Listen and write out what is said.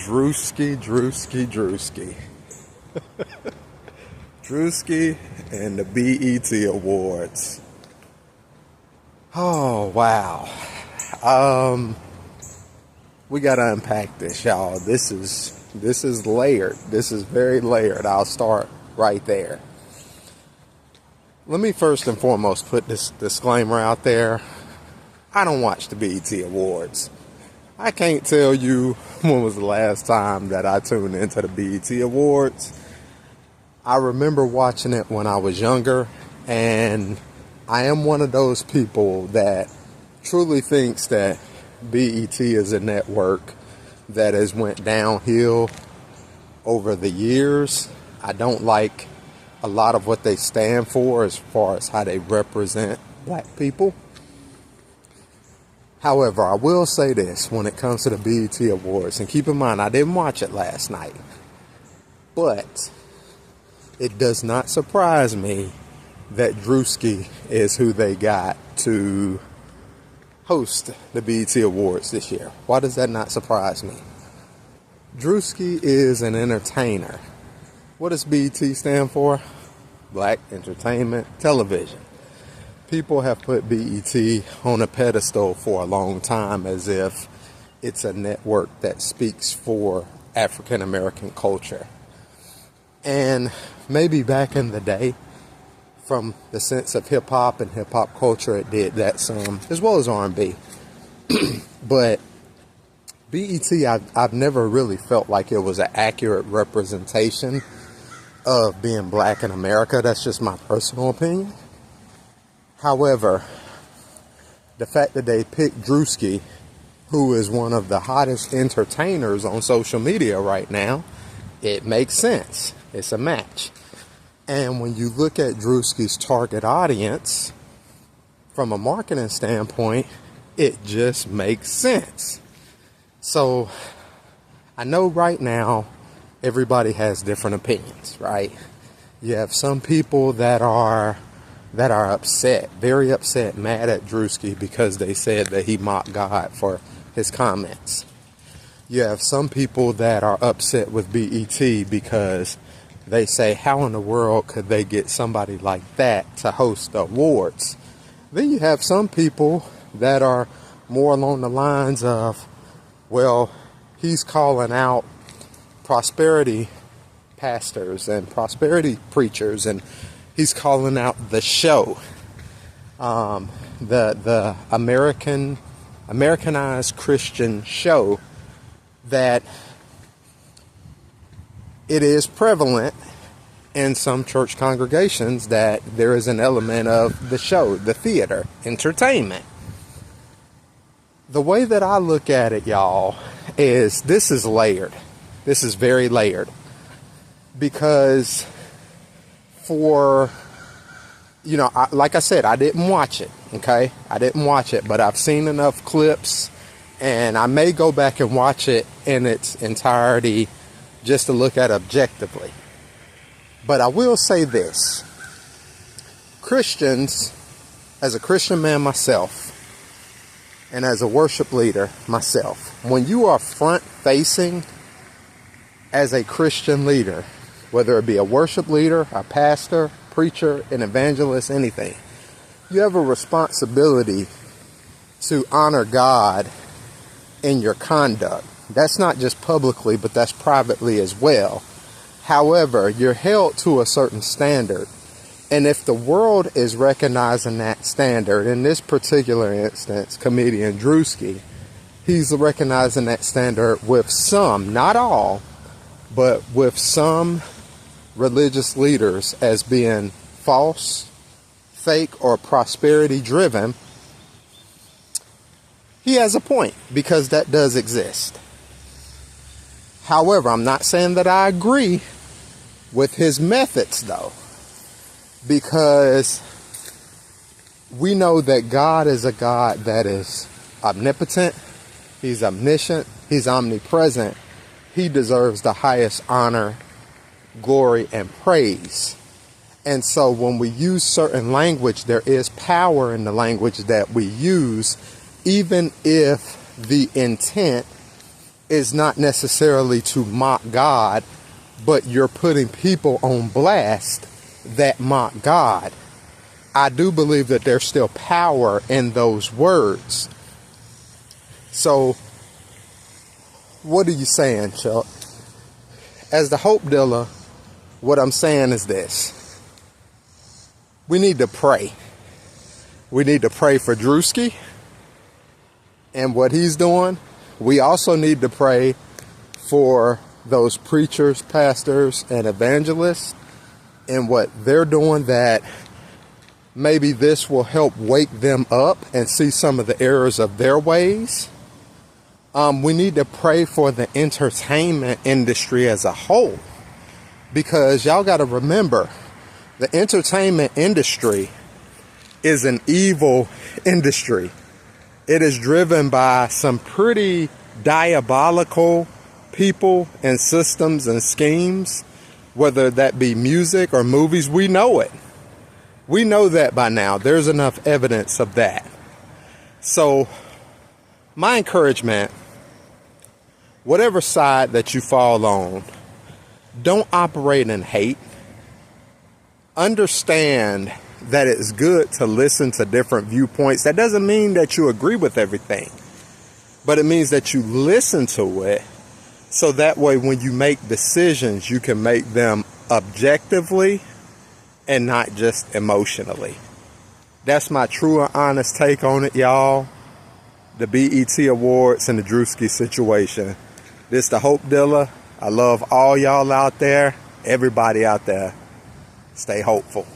Druski. Druski and the BET Awards. Oh, wow. We gotta unpack this, y'all. This is layered. This is very layered. I'll start right there. Let me first and foremost put this disclaimer out there. I don't watch the BET Awards. I can't tell you when was the last time that I tuned into the BET Awards. I remember watching it when I was younger, and I am one of those people that truly thinks that BET is a network that has went downhill over the years. I don't like a lot of what they stand for as far as how they represent black people. However, I will say this when it comes to the BET Awards, and keep in mind, I didn't watch it last night, but it does not surprise me that Druski is who they got to host the BET Awards this year. Why does that not surprise me? Druski is an entertainer. What does BET stand for? Black Entertainment Television. People have put BET on a pedestal for a long time as if it's a network that speaks for African American culture. And maybe back in the day, from the sense of hip hop and hip hop culture, it did that some, as well as R&B. But BET, I've never really felt like it was an accurate representation of being black in America. That's just my personal opinion. However, the fact that they picked Druski, who is one of the hottest entertainers on social media right now, it makes sense. It's a match. And when you look at Druski's target audience, from a marketing standpoint, it just makes sense. So, I know right now, everybody has different opinions, right? You have some people that are upset, very upset, mad at Druski because they said that he mocked God for his comments. You have some people that are upset with BET because they say, how in the world could they get somebody like that to host the awards? Then you have some people that are more along the lines of, well, he's calling out prosperity pastors and prosperity preachers, and he's calling out the show, the Americanized Christian show, that it is prevalent in some church congregations that there is an element of the show, the theater, entertainment. The way that I look at it, y'all, is this is layered. This is very layered. Because like I said, I didn't watch it, okay? I didn't watch it, but I've seen enough clips, and I may go back and watch it in its entirety just to look at it objectively. But I will say this. Christians, as a Christian man myself, and as a worship leader myself, when you are front-facing as a Christian leader, whether it be a worship leader, a pastor, preacher, an evangelist, anything, you have a responsibility to honor God in your conduct. That's not just publicly, but that's privately as well. However, you're held to a certain standard. And if the world is recognizing that standard, in this particular instance, comedian Druski, he's recognizing that standard with some, not all, but with some religious leaders as being false, fake, or prosperity driven. He has a point, because that does exist. However, I'm not saying that I agree with his methods, though, because we know that God is a God that is omnipotent, he's omniscient, he's omnipresent. He deserves the highest honor, glory, and praise. And so when we use certain language, there is power in the language that we use, even if the intent is not necessarily to mock God, but you're putting people on blast that mock God. I do believe that there's still power in those words. So, what are you saying, Chuck? As the hope dealer, what I'm saying is this. We need to pray. We need to pray for Druski and what he's doing. We also need to pray for those preachers, pastors, and evangelists and what they're doing, that maybe this will help wake them up and see some of the errors of their ways. We need to pray for the entertainment industry as a whole, because y'all got to remember, the entertainment industry is an evil industry. It is driven by some pretty diabolical people and systems and schemes, whether that be music or movies. We know it. We know that by now. There's enough evidence of that. So, my encouragement, whatever side that you fall on, don't operate in hate. Understand that it's good to listen to different viewpoints. That doesn't mean that you agree with everything, but it means that you listen to it, so that way when you make decisions, you can make them objectively and not just emotionally. That's my true and honest take on it, y'all. The BET Awards and the Druski situation. This the Hope Dealer. I love all y'all out there. Everybody out there. Stay hopeful.